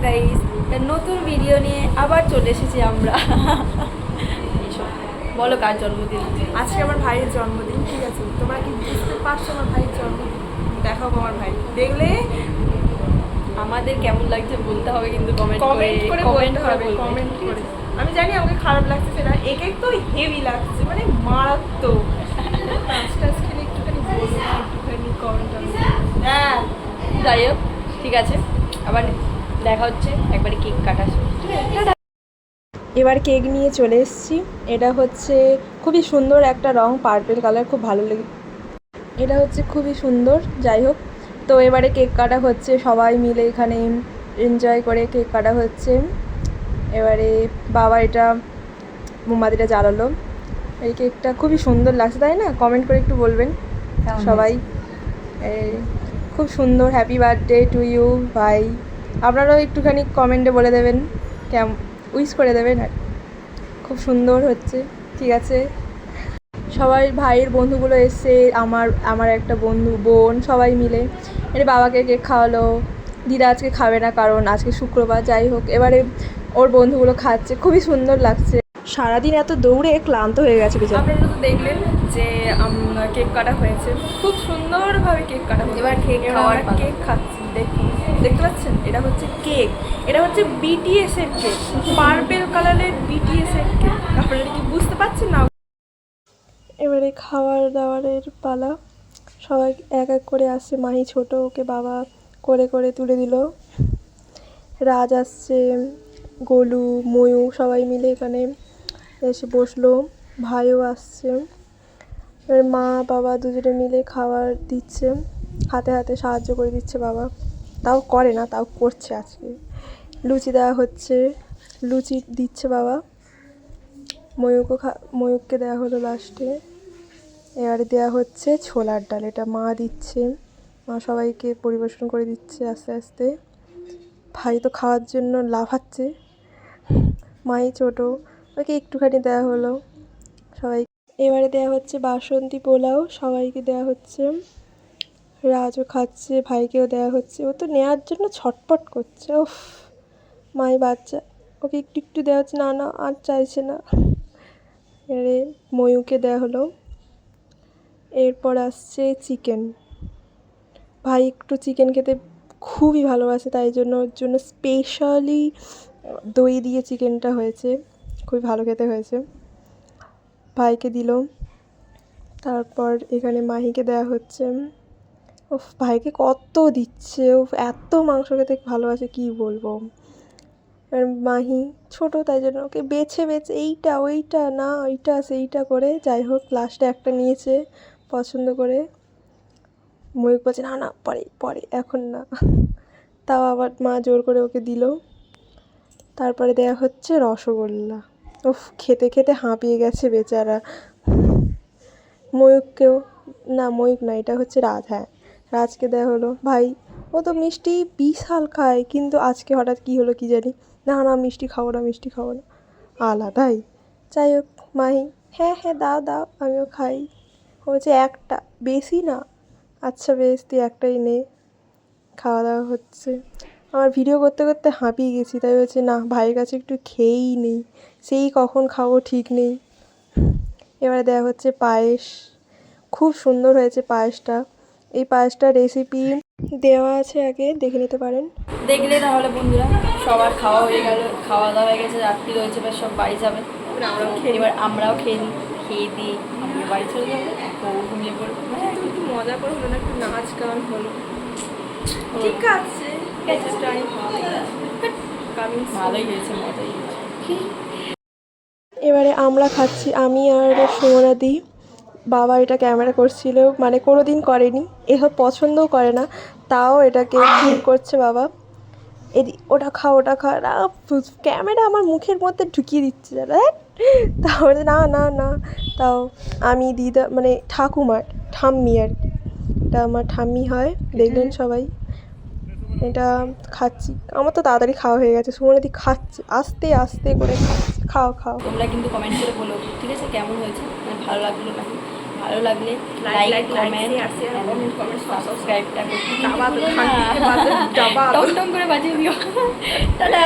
Guys, নতুন video নিয়ে আবার চলে এসেছি আমরা। বলো কার জন্মদিন? আজকে আমার ভাইয়ের জন্মদিন। ঠিক আছে, তোমরা কি বুঝতে পারছো আমার ভাইয়ের জন্মদিন? দেখাও আমার ভাই, দেখলে আমাদের কেমন লাগছে বলতে হবে, কিন্তু কমেন্ট করে বলতে হবে, কমেন্ট করে। আমি জানি আমাকে খারাপ লাগছে সেটা, এক এক তো হেভি লাগছে, মানে মারাত্মক। আজকে একটুখানি বলবো না, একটুখানি কমেন্ট। হ্যাঁ, যাই হোক, ঠিক আছে, আবার দেখা হচ্ছে একবারে কেক কাটা। এবার কেক নিয়ে চলে এসেছি। এটা হচ্ছে খুবই সুন্দর একটা রং, পার্পেল কালার, খুব ভালো লাগে। এটা হচ্ছে খুবই সুন্দর। যাই হোক, তো এবারে কেক কাটা হচ্ছে, সবাই মিলে এখানে এনজয় করে কেক কাটা হচ্ছে। এবারে বাবা এটা মোমবাতিটা জ্বালালো। এই কেকটা খুবই সুন্দর লাগছে, তাই না? কমেন্ট করে একটু বলবেন সবাই। খুব সুন্দর। হ্যাপি বার্থডে টু ইউ ভাই। আপনারাও একটুখানি কমেন্টে বলে দেবেন, উইশ করে দেবেন। খুব সুন্দর হচ্ছে। ঠিক আছে, সবাই ভাইয়ের বন্ধুগুলো এসছে, আমার একটা বন্ধু, বোন, সবাই মিলে এর বাবাকে কেক খাওয়ালো। দিদা আজকে খাবে না কারণ আজকে শুক্রবার। যাই হোক, এবারে ওর বন্ধুগুলো খাচ্ছে, খুবই সুন্দর লাগছে। সারাদিন এত দৌড়ে ক্লান্ত হয়ে গেছে। আপনারা তো দেখলেন যে কেক কাটা হয়েছে, খুব সুন্দরভাবে কেক কাটা হয়েছে। এবার কেক খাচ্ছি, দেখতে পাচ্ছেন? এটা হচ্ছে কেক, এটা হচ্ছে বিটিএস এর কেক, পার্পেল কালারের বিটিএস এর কেক। আপনারা কি বুঝতে পারছেন না? এবারে খাবার দাবারের পালা। সবাই এক এক করে আসছে। মাহি ছোট, ওকে বাবা করে করে তুলে দিল। রাজ আসছে, গোলু, ময়ূর, সবাই মিলে এখানে এসে বসলো। ভাইও আসছে। এবার মা বাবা দুজনে মিলে খাবার দিচ্ছে, হাতে হাতে সাহায্য করে দিচ্ছে বাবা। তাও করে না, তাও করছে আজকে। লুচি দেওয়া হচ্ছে, লুচি দিচ্ছে বাবা। ময়ূরকে দেওয়া হলো লাস্টে। এবারে দেওয়া হচ্ছে ছোলার ডাল, এটা মা দিচ্ছে। মা সবাইকে পরিবেশন করে দিচ্ছে আস্তে আস্তে। ভাই তো খাওয়ার জন্য লাফাচ্ছে। মাই ছোট, ওকে একটুখানি দেওয়া হলো সবাই। এবারে দেওয়া হচ্ছে বাসন্তী পোলাও, সবাইকে দেওয়া হচ্ছে। রাজও খাচ্ছে, ভাইকেও দেওয়া হচ্ছে। ও তো নেওয়ার জন্য ছটপট করছে। উফ, মাই বাচ্চা, ওকে একটু একটু দেওয়া হচ্ছে। না না, আর চাইছে না। এবারে ময়ূরকে দেওয়া হলো। এরপর আসছে চিকেন। ভাই একটু চিকেন খেতে খুবই ভালোবাসে, তাই জন্য ওর জন্য স্পেশালি দই দিয়ে চিকেনটা হয়েছে, খুবই ভালো খেতে হয়েছে। ভাইকে দিল। তারপর এখানে মাহিকে দেওয়া হচ্ছে। ও ভাইকে কত দিচ্ছে, ও এত মাংস খেতে ভালোবাসে, কি বলবো। আর মাহি ছোট, তাই জন্য ওকে বেছে বেছে এইটা ওইটা, না ওইটা সেইটা করে, যাই হোক লাস্টে একটা নিয়েছে পছন্দ করে। ময়ূর বলছে না না, পরে পরে, এখন না। তাও আবার মা জোর করে ওকে দিল। তারপরে দেয়া হচ্ছে রসগোল্লা। উফ, খেতে খেতে হাঁপিয়ে গেছে বেচারা। ময়ূরকেও, না ময়ূর না, এটা হচ্ছে রাজ। হ্যাঁ, রাজকে দেওয়া হলো। ভাই ও তো মিষ্টি বিশাল খায়, কিন্তু আজকে হঠাৎ কী হলো কি জানি, না না মিষ্টি খাবো না, মিষ্টি খাবো না, আলাদাই। যাই হোক, মাহি হ্যাঁ হ্যাঁ দাও দাও, আমিও খাই। হচ্ছে একটা, বেশি না। আচ্ছা বেশ, তুই একটাই নে। খাওয়া দাওয়া হচ্ছে। আমার ভিডিও করতে করতে হাঁপিয়ে গেছি, তাই হচ্ছে না, ভাইয়ের কাছে একটু খেয়েই নেই, সেই কখন খাবো ঠিক নেই। এবারে দেওয়া হচ্ছে পায়েস, খুব সুন্দর হয়েছে পায়েসটা। এই পায়েসটার রেসিপি দেওয়া আছে, আগে দেখে নিতে পারেন। দেখলে তাহলে বন্ধুরা, সবার খাওয়া হয়ে গেল, খাওয়া দাওয়া হয়ে গেছে, রাত্রি রয়েছে, এবার সব বাড়ি যাবে। এবার আমরাও খেয়ে নিই, খেয়ে দিই আমরা বাড়ি চলে যাবো, তো ঘুমিয়ে পড়বো। একটু মজা করে হলো না, একটু নাচ গান হলো, ঠিক আছে। ভালোই হয়েছে, মজাই হয়েছে। এবারে আমরা খাচ্ছি, আমি আর সুমনাদি। বাবা এটা ক্যামেরা করছিল, মানে কোনো দিন করেনি, এসব পছন্দও করে না, তাও এটাকে ঠিক করছে বাবা। ওটা খা ওটা খা, না ক্যামেরা আমার মুখের মধ্যে ঢুকিয়ে দিচ্ছে যারা। তাহলে না না না, তাও আমি দিদা মানে ঠাকুমার ঠাম্মি আর কি, এটা আমার ঠাম্মি হয়, দেখলেন সবাই। এটা খাচ্ছি, আমার তো তাড়াতাড়ি খাওয়া হয়ে গেছে। সুমনাদি খাচ্ছে আস্তে আস্তে করে খাচ্ছে। খাও খাও। তোমরা কিন্তু কমেন্ট করে বলো, ঠিক আছে, কেমন হয়েছে, মানে ভালো লাগলো নাকি। ভালো লাগলে লাইক কমেন্ট সাবস্ক্রাইবটা করতে টং টং করে বাজিয়ে দিও। টাটা।